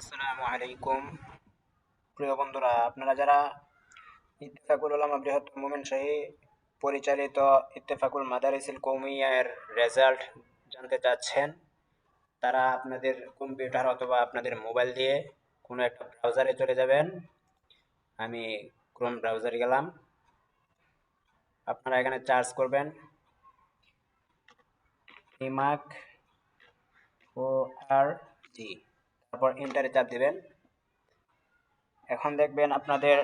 আসসালামু আলাইকুম। প্রিয় বন্ধুরা, আপনারা যারা ইত্তেফাকুল উলামা বৃহত্তর মোমিনশাহী পরিচালিত ইত্তেফাকুল মাদারিসিল কওমিয়্যা এর রেজাল্ট জানতে চাচ্ছেন, তারা আপনাদের কম্পিউটার অথবা আপনাদের মোবাইল দিয়ে কোনো একটা ব্রাউজারে চলে যাবেন। আমি ক্রোম ব্রাউজারে গেলাম। আপনারা এখানে সার্চ করবেন ইমাক ORG, তারপর এন্টারে চাপ দিবেন। এখন দেখবেন আপনাদের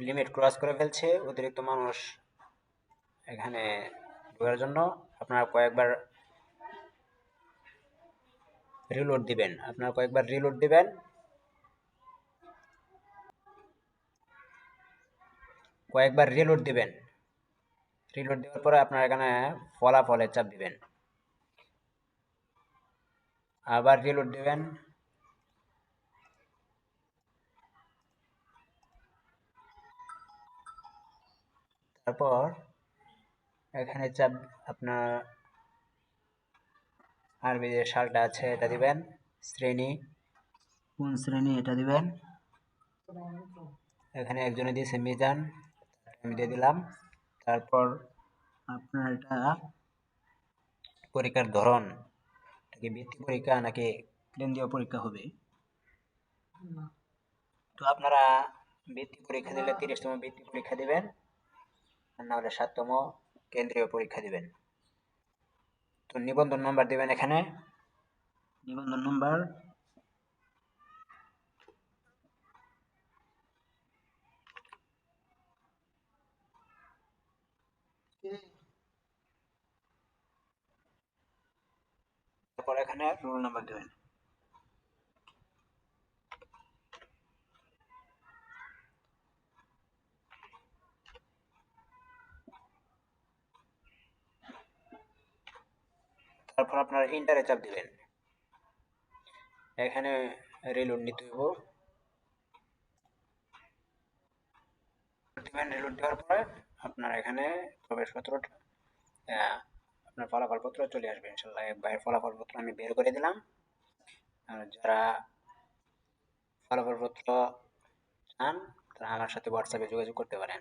লিমিট ক্রস করে ফেলছে। অতিরিক্ত মানুষ এখানে ঢোকার জন্য আপনারা কয়েকবার রিলোড দিবেন। রিলোড দেওয়ার পরে আপনারা এখানে ফলাফলে চাপ দিবেন, আবার রিলোড দিবেন। তারপর এখানে চাপ আপনার আরবি যে সালটা আছে এটা দিবেন, শ্রেণী কোন শ্রেণী এটা দিবেন। এখানে একজনে দিয়েছে মিজান, আমি দিয়ে দিলাম। তারপর আপনার এটা পরীক্ষার ধরন কি বৃত্তি পরীক্ষা নাকি কেন্দ্রীয় পরীক্ষা হবে। তো আপনারা বৃত্তি পরীক্ষা দিলে 30তম বৃত্তি পরীক্ষা দিবেন, আর না হলে 7তম কেন্দ্রীয় পরীক্ষা দিবেন। তো নিবন্ধন নাম্বার দিবেন এখানে, নিবন্ধন নাম্বার তারপর এখানে রোল নাম্বার দিবেন। তারপর আপনারা ইন্টারে চাপ দিবেন। এখানে রিলোড নিতে হইব। রিলোড দেওয়ার পরে আপনার এখানে প্রবেশপত্রটা আপনার ফলাফলপত্র চলে আসবে ইনশাল্লাহ। ভাইয়ের ফলাফলপত্র আমি বের করে দিলাম। আর যারা ফলাফলপত্র চান তারা আমার সাথে হোয়াটসঅ্যাপে যোগাযোগ করতে পারেন।